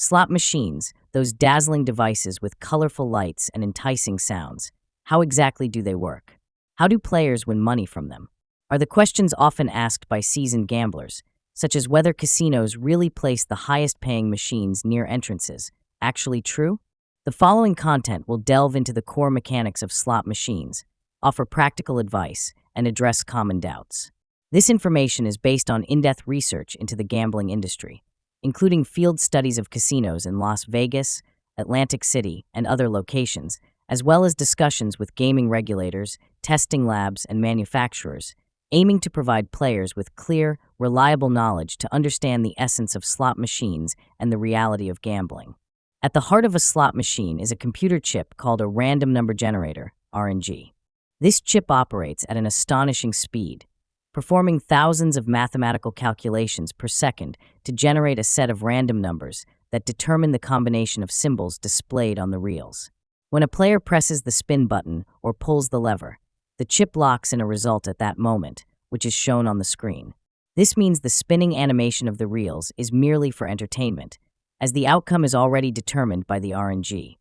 Slot machines, those dazzling devices with colorful lights and enticing sounds. How exactly do they work? How do players win money from them? Are the questions often asked by seasoned gamblers, such as whether casinos really place the highest-paying machines near entrances, actually true? The following content will delve into the core mechanics of slot machines, offer practical advice, and address common doubts. This information is based on in-depth research into the gambling industry, including field studies of casinos in Las Vegas, Atlantic City, and other locations, as well as discussions with gaming regulators, testing labs, and manufacturers, aiming to provide players with clear, reliable knowledge to understand the essence of slot machines and the reality of gambling. At the heart of a slot machine is a computer chip called a random number generator, RNG. This chip operates at an astonishing speed, performing thousands of mathematical calculations per second to generate a set of random numbers that determine the combination of symbols displayed on the reels. When a player presses the spin button or pulls the lever, the chip locks in a result at that moment, which is shown on the screen. This means the spinning animation of the reels is merely for entertainment, as the outcome is already determined by the RNG.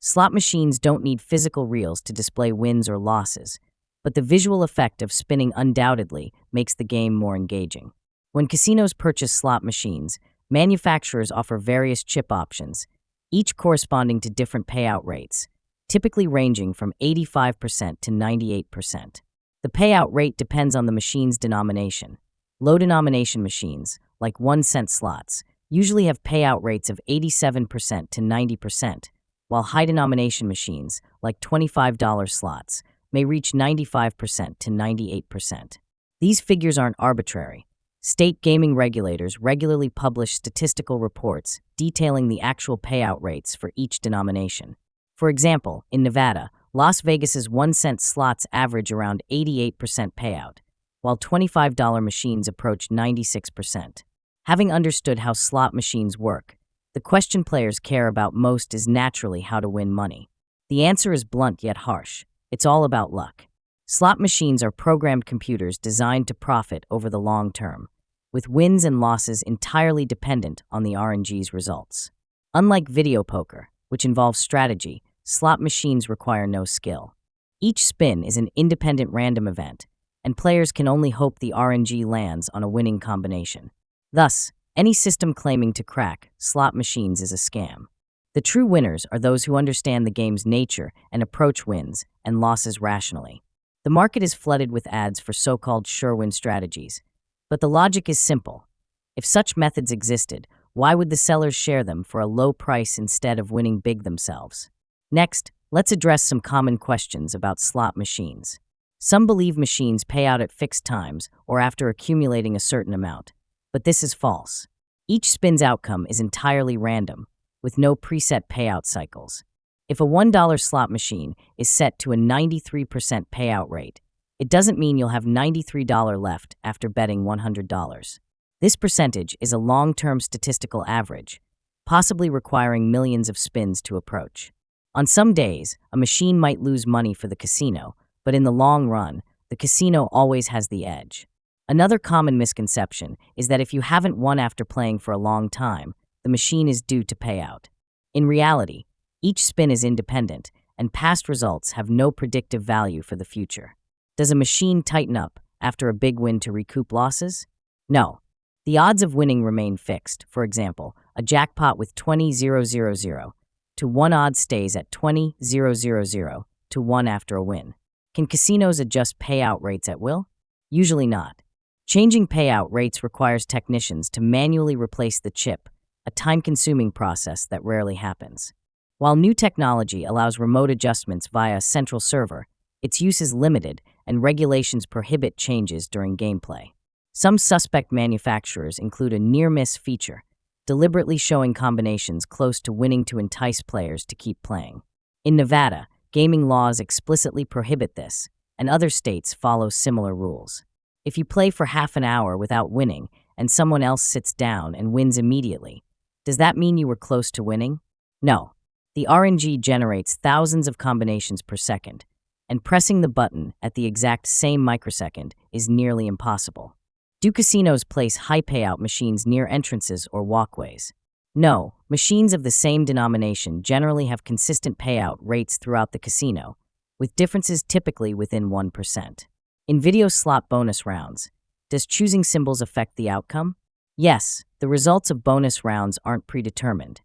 Slot machines don't need physical reels to display wins or losses, but the visual effect of spinning undoubtedly makes the game more engaging. When casinos purchase slot machines, manufacturers offer various chip options, each corresponding to different payout rates, typically ranging from 85% to 98%. The payout rate depends on the machine's denomination. Low-denomination machines, like 1-cent slots, usually have payout rates of 87% to 90%, while high-denomination machines, like $25 slots, may reach 95% to 98%. These figures aren't arbitrary. State gaming regulators regularly publish statistical reports detailing the actual payout rates for each denomination. For example, in Nevada, Las Vegas's 1-cent slots average around 88% payout, while $25 machines approach 96%. Having understood how slot machines work, the question players care about most is naturally how to win money. The answer is blunt yet harsh. It's all about luck. Slot machines are programmed computers designed to profit over the long term, with wins and losses entirely dependent on the RNG's results. Unlike video poker, which involves strategy, slot machines require no skill. Each spin is an independent random event, and players can only hope the RNG lands on a winning combination. Thus, any system claiming to crack slot machines is a scam. The true winners are those who understand the game's nature and approach wins and losses rationally. The market is flooded with ads for so-called sure-win strategies, but the logic is simple. If such methods existed, why would the sellers share them for a low price instead of winning big themselves? Next, let's address some common questions about slot machines. Some believe machines pay out at fixed times or after accumulating a certain amount, but this is false. Each spin's outcome is entirely random, with no preset payout cycles. If a $1 slot machine is set to a 93% payout rate, it doesn't mean you'll have $93 left after betting $100. This percentage is a long-term statistical average, possibly requiring millions of spins to approach. On some days, a machine might lose money for the casino, but in the long run, the casino always has the edge. Another common misconception is that if you haven't won after playing for a long time, the machine is due to pay out. In reality, each spin is independent, and past results have no predictive value for the future. Does a machine tighten up after a big win to recoup losses? No. The odds of winning remain fixed. For example, a jackpot with 20,000 to 1 odds stays at 20,000 to 1 after a win. Can casinos adjust payout rates at will? Usually not. Changing payout rates requires technicians to manually replace the chip, a time-consuming process that rarely happens. While new technology allows remote adjustments via a central server, its use is limited and regulations prohibit changes during gameplay. Some suspect manufacturers include a near-miss feature, deliberately showing combinations close to winning to entice players to keep playing. In Nevada, gaming laws explicitly prohibit this, and other states follow similar rules. If you play for half an hour without winning and someone else sits down and wins immediately, does that mean you were close to winning? No. The RNG generates thousands of combinations per second, and pressing the button at the exact same microsecond is nearly impossible. Do casinos place high payout machines near entrances or walkways? No, machines of the same denomination generally have consistent payout rates throughout the casino, with differences typically within 1%. In video slot bonus rounds, does choosing symbols affect the outcome? Yes, the results of bonus rounds aren't predetermined.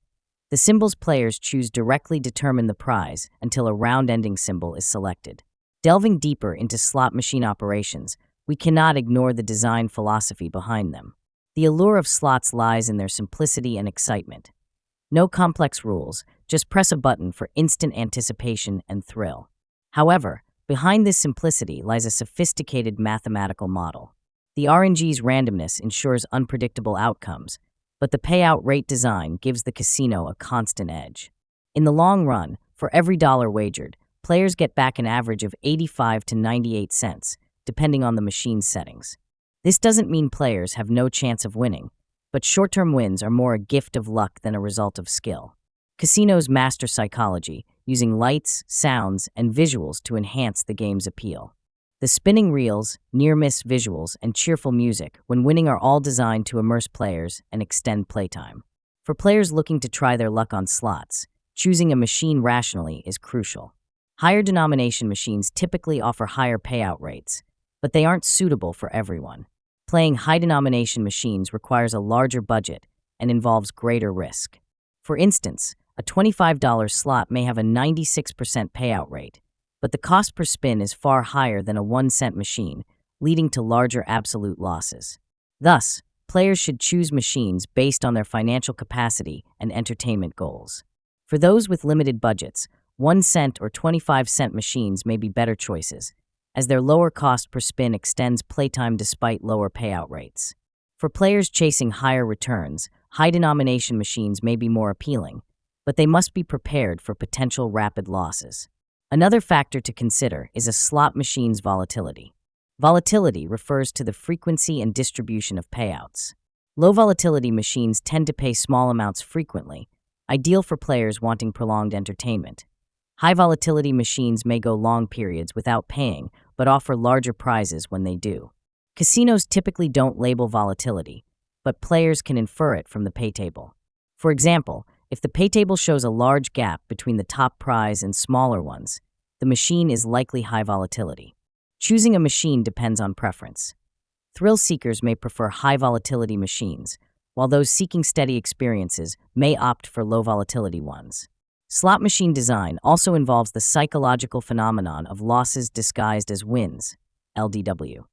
The symbols players choose directly determine the prize until a round-ending symbol is selected. Delving deeper into slot machine operations, we cannot ignore the design philosophy behind them. The allure of slots lies in their simplicity and excitement. No complex rules, just press a button for instant anticipation and thrill. However, behind this simplicity lies a sophisticated mathematical model. The RNG's randomness ensures unpredictable outcomes, but the payout rate design gives the casino a constant edge. In the long run, for every dollar wagered, players get back an average of 85 to 98 cents, depending on the machine's settings. This doesn't mean players have no chance of winning, but short-term wins are more a gift of luck than a result of skill. Casinos master psychology, using lights, sounds, and visuals to enhance the game's appeal. The spinning reels, near-miss visuals, and cheerful music when winning are all designed to immerse players and extend playtime. For players looking to try their luck on slots, choosing a machine rationally is crucial. Higher denomination machines typically offer higher payout rates, but they aren't suitable for everyone. Playing high-denomination machines requires a larger budget and involves greater risk. For instance, a $25 slot may have a 96% payout rate, but the cost per spin is far higher than a 1-cent machine, leading to larger absolute losses. Thus, players should choose machines based on their financial capacity and entertainment goals. For those with limited budgets, 1-cent or 25-cent machines may be better choices, as their lower cost per spin extends playtime despite lower payout rates. For players chasing higher returns, high-denomination machines may be more appealing, but they must be prepared for potential rapid losses. Another factor to consider is a slot machine's volatility. Volatility refers to the frequency and distribution of payouts. Low-volatility machines tend to pay small amounts frequently, ideal for players wanting prolonged entertainment. High-volatility machines may go long periods without paying, but offer larger prizes when they do. Casinos typically don't label volatility, but players can infer it from the pay table. For example, if the pay table shows a large gap between the top prize and smaller ones, the machine is likely high volatility. Choosing a machine depends on preference. Thrill seekers may prefer high-volatility machines, while those seeking steady experiences may opt for low-volatility ones. Slot machine design also involves the psychological phenomenon of losses disguised as wins, LDW.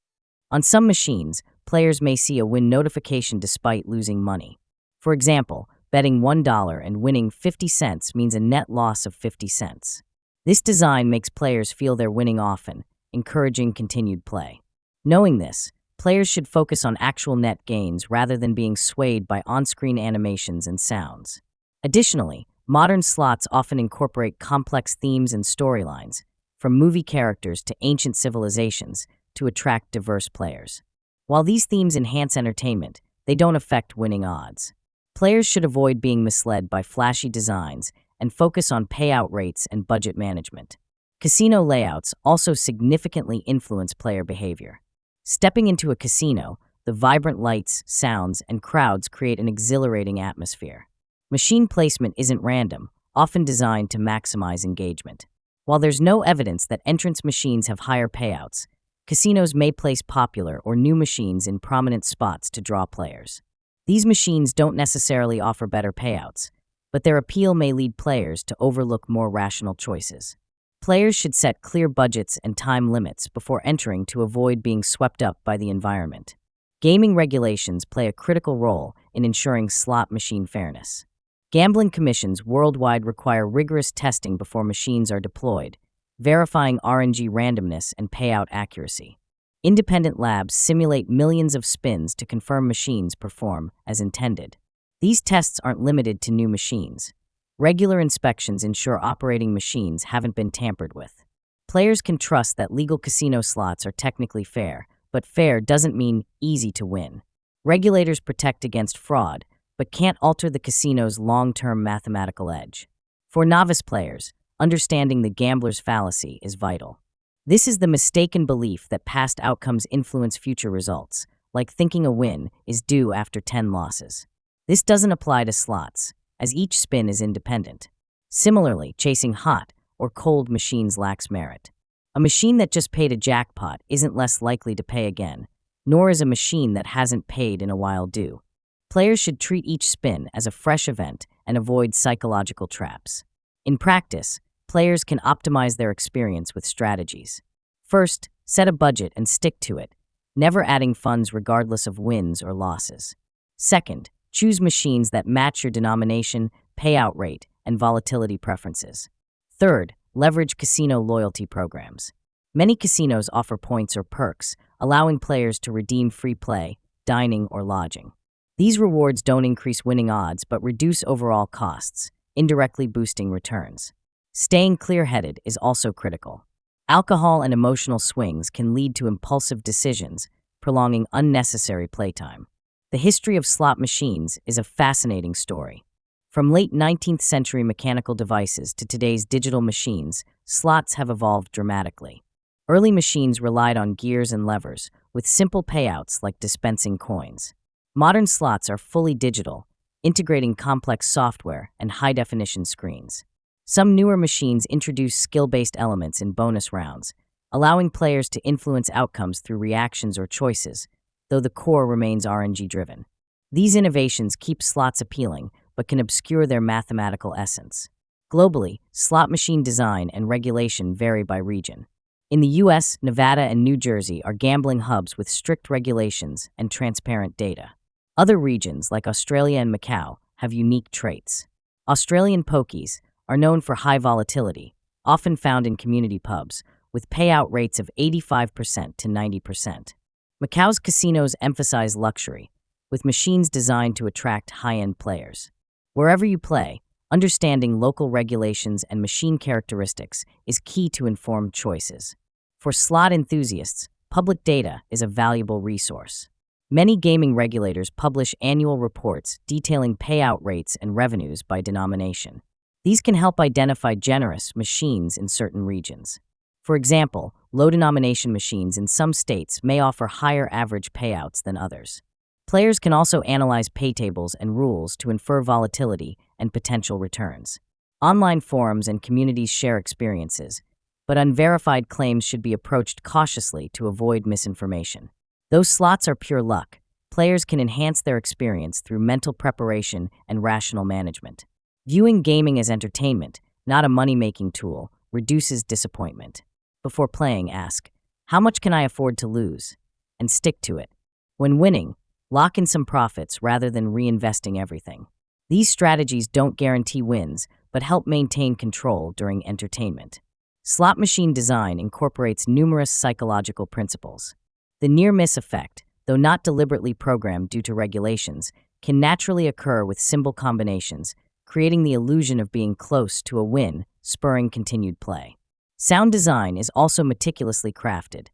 On some machines, players may see a win notification despite losing money. For example, betting $1 and winning 50 cents means a net loss of 50 cents. This design makes players feel they're winning often, encouraging continued play. Knowing this, players should focus on actual net gains rather than being swayed by on-screen animations and sounds. Additionally, modern slots often incorporate complex themes and storylines, from movie characters to ancient civilizations, to attract diverse players. While these themes enhance entertainment, they don't affect winning odds. Players should avoid being misled by flashy designs and focus on payout rates and budget management. Casino layouts also significantly influence player behavior. Stepping into a casino, the vibrant lights, sounds, and crowds create an exhilarating atmosphere. Machine placement isn't random, often designed to maximize engagement. While there's no evidence that entrance machines have higher payouts, casinos may place popular or new machines in prominent spots to draw players. These machines don't necessarily offer better payouts, but their appeal may lead players to overlook more rational choices. Players should set clear budgets and time limits before entering to avoid being swept up by the environment. Gaming regulations play a critical role in ensuring slot machine fairness. Gambling commissions worldwide require rigorous testing before machines are deployed, verifying RNG randomness and payout accuracy. Independent labs simulate millions of spins to confirm machines perform as intended. These tests aren't limited to new machines. Regular inspections ensure operating machines haven't been tampered with. Players can trust that legal casino slots are technically fair, but fair doesn't mean easy to win. Regulators protect against fraud, but can't alter the casino's long-term mathematical edge. For novice players, understanding the gambler's fallacy is vital. This is the mistaken belief that past outcomes influence future results, like thinking a win is due after 10 losses. This doesn't apply to slots, as each spin is independent. Similarly, chasing hot or cold machines lacks merit. A machine that just paid a jackpot isn't less likely to pay again, nor is a machine that hasn't paid in a while due. Players should treat each spin as a fresh event and avoid psychological traps. In practice, players can optimize their experience with strategies. First, set a budget and stick to it, never adding funds regardless of wins or losses. Second, choose machines that match your denomination, payout rate, and volatility preferences. Third, leverage casino loyalty programs. Many casinos offer points or perks, allowing players to redeem free play, dining, or lodging. These rewards don't increase winning odds but reduce overall costs, indirectly boosting returns. Staying clear-headed is also critical. Alcohol and emotional swings can lead to impulsive decisions, prolonging unnecessary playtime. The history of slot machines is a fascinating story. From late 19th century mechanical devices to today's digital machines, slots have evolved dramatically. Early machines relied on gears and levers, with simple payouts like dispensing coins. Modern slots are fully digital, integrating complex software and high-definition screens. Some newer machines introduce skill-based elements in bonus rounds, allowing players to influence outcomes through reactions or choices, though the core remains RNG-driven. These innovations keep slots appealing, but can obscure their mathematical essence. Globally, slot machine design and regulation vary by region. In the US, Nevada and New Jersey are gambling hubs with strict regulations and transparent data. Other regions, like Australia and Macau, have unique traits. Australian pokies are known for high volatility, often found in community pubs, with payout rates of 85% to 90%. Macau's casinos emphasize luxury, with machines designed to attract high-end players. Wherever you play, understanding local regulations and machine characteristics is key to informed choices. For slot enthusiasts, public data is a valuable resource. Many gaming regulators publish annual reports detailing payout rates and revenues by denomination. These can help identify generous machines in certain regions. For example, low-denomination machines in some states may offer higher average payouts than others. Players can also analyze pay tables and rules to infer volatility and potential returns. Online forums and communities share experiences, but unverified claims should be approached cautiously to avoid misinformation. Though slots are pure luck, players can enhance their experience through mental preparation and rational management. Viewing gaming as entertainment, not a money-making tool, reduces disappointment. Before playing, ask, "How much can I afford to lose?" and stick to it. When winning, lock in some profits rather than reinvesting everything. These strategies don't guarantee wins, but help maintain control during entertainment. Slot machine design incorporates numerous psychological principles. The near-miss effect, though not deliberately programmed due to regulations, can naturally occur with symbol combinations, creating the illusion of being close to a win, spurring continued play. Sound design is also meticulously crafted.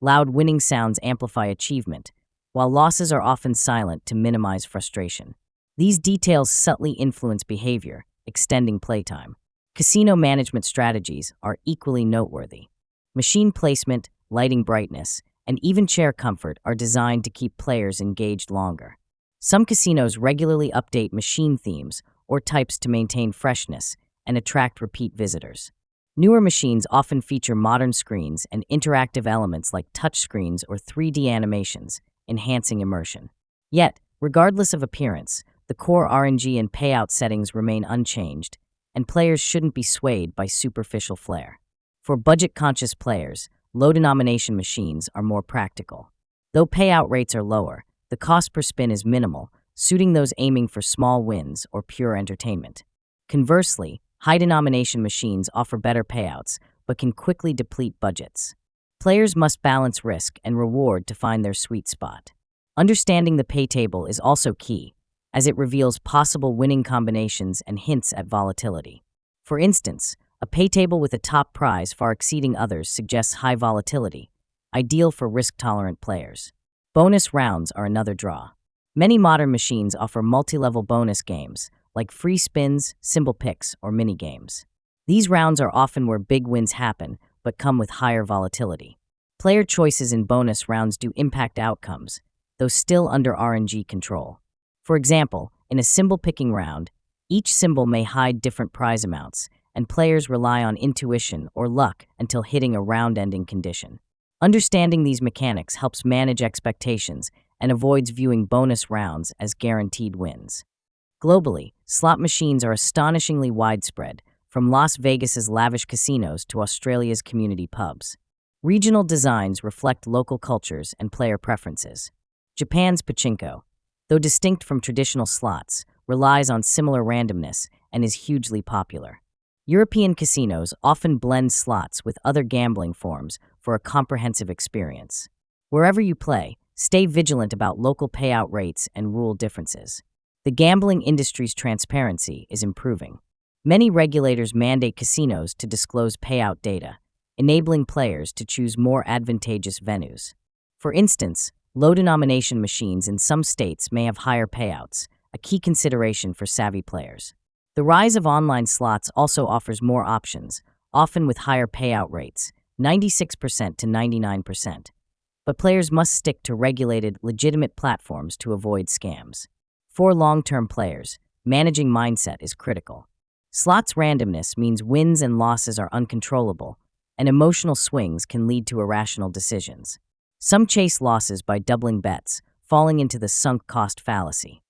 Loud winning sounds amplify achievement, while losses are often silent to minimize frustration. These details subtly influence behavior, extending playtime. Casino management strategies are equally noteworthy. Machine placement, lighting brightness, and even chair comfort are designed to keep players engaged longer. Some casinos regularly update machine themes or types to maintain freshness and attract repeat visitors. Newer machines often feature modern screens and interactive elements like touchscreens or 3D animations, enhancing immersion. Yet, regardless of appearance, the core RNG and payout settings remain unchanged, and players shouldn't be swayed by superficial flair. For budget-conscious players, low-denomination machines are more practical. Though payout rates are lower, the cost per spin is minimal, suiting those aiming for small wins or pure entertainment. Conversely, high-denomination machines offer better payouts, but can quickly deplete budgets. Players must balance risk and reward to find their sweet spot. Understanding the pay table is also key, as it reveals possible winning combinations and hints at volatility. For instance, a pay table with a top prize far exceeding others suggests high volatility, ideal for risk-tolerant players. Bonus rounds are another draw. Many modern machines offer multi-level bonus games, like free spins, symbol picks, or mini-games. These rounds are often where big wins happen, but come with higher volatility. Player choices in bonus rounds do impact outcomes, though still under RNG control. For example, In a symbol-picking round, each symbol may hide different prize amounts, and players rely on intuition or luck until hitting a round-ending condition. Understanding these mechanics helps manage expectations and avoids viewing bonus rounds as guaranteed wins. Globally, slot machines are astonishingly widespread, from Las Vegas's lavish casinos to Australia's community pubs. Regional designs reflect local cultures and player preferences. Japan's pachinko, though distinct from traditional slots, relies on similar randomness and is hugely popular. European casinos often blend slots with other gambling forms for a comprehensive experience. Wherever you play, stay vigilant about local payout rates and rule differences. The gambling industry's transparency is improving. Many regulators mandate casinos to disclose payout data, enabling players to choose more advantageous venues. For instance, low-denomination machines in some states may have higher payouts, a key consideration for savvy players. The rise of online slots also offers more options, often with higher payout rates, 96% to 99%. But players must stick to regulated, legitimate platforms to avoid scams. For long-term players, managing mindset is critical. Slots randomness means wins and losses are uncontrollable, and emotional swings can lead to irrational decisions. Some chase losses by doubling bets, falling into the sunk cost fallacy.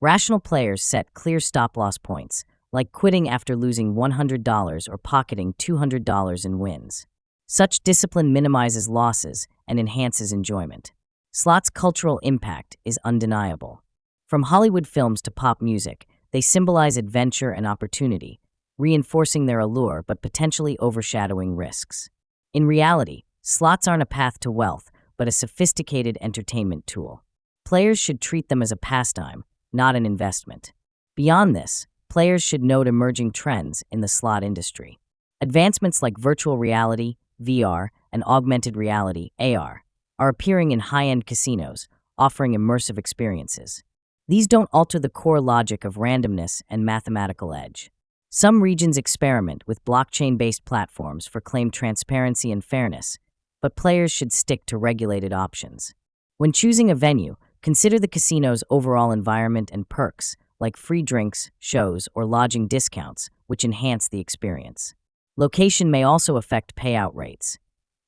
Rational players set clear stop-loss points, like quitting after losing $100 or pocketing $200 in wins. Such discipline minimizes losses and enhances enjoyment. Slots' cultural impact is undeniable. From Hollywood films to pop music, they symbolize adventure and opportunity, reinforcing their allure but potentially overshadowing risks. In reality, slots aren't a path to wealth, but a sophisticated entertainment tool. Players should treat them as a pastime, not an investment. Beyond this, players should note emerging trends in the slot industry. Advancements like virtual reality, VR, and augmented reality, AR, are appearing in high-end casinos, offering immersive experiences. These don't alter the core logic of randomness and mathematical edge. Some regions experiment with blockchain-based platforms for claimed transparency and fairness, but players should stick to regulated options. When choosing a venue, consider the casino's overall environment and perks, like free drinks, shows, or lodging discounts, which enhance the experience. Location may also affect payout rates.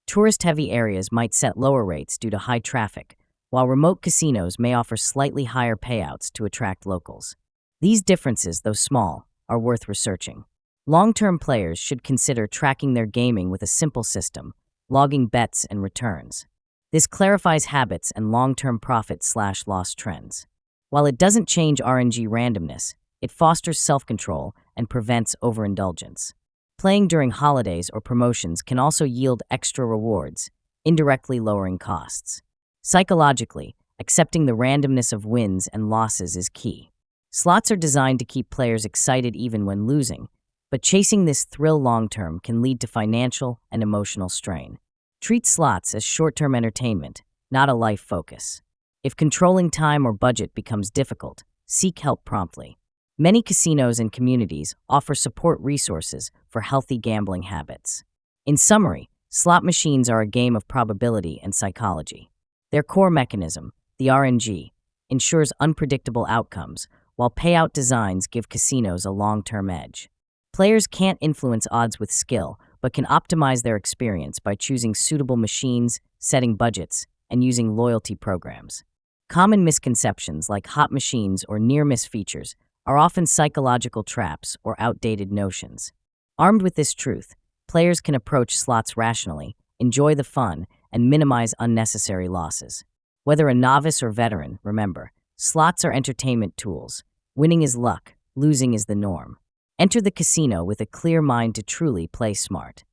Tourist-heavy areas might set lower rates due to high traffic, while remote casinos may offer slightly higher payouts to attract locals. These differences, though small, are worth researching. Long-term players should consider tracking their gaming with a simple system, logging bets and returns. This clarifies habits and long-term profit/loss trends. While it doesn't change RNG randomness, it fosters self-control and prevents overindulgence. Playing during holidays or promotions can also yield extra rewards, indirectly lowering costs. Psychologically, accepting the randomness of wins and losses is key. Slots are designed to keep players excited even when losing, but chasing this thrill long-term can lead to financial and emotional strain. Treat slots as short-term entertainment, not a life focus. If controlling time or budget becomes difficult, seek help promptly. Many casinos and communities offer support resources for healthy gambling habits. In summary, slot machines are a game of probability and psychology. Their core mechanism, the RNG, ensures unpredictable outcomes, while payout designs give casinos a long-term edge. Players can't influence odds with skill, but can optimize their experience by choosing suitable machines, setting budgets, and using loyalty programs. Common misconceptions like hot machines or near-miss features are often psychological traps or outdated notions. Armed with this truth, players can approach slots rationally, enjoy the fun, and minimize unnecessary losses. Whether a novice or veteran, remember, slots are entertainment tools. Winning is luck, losing is the norm. Enter the casino with a clear mind to truly play smart.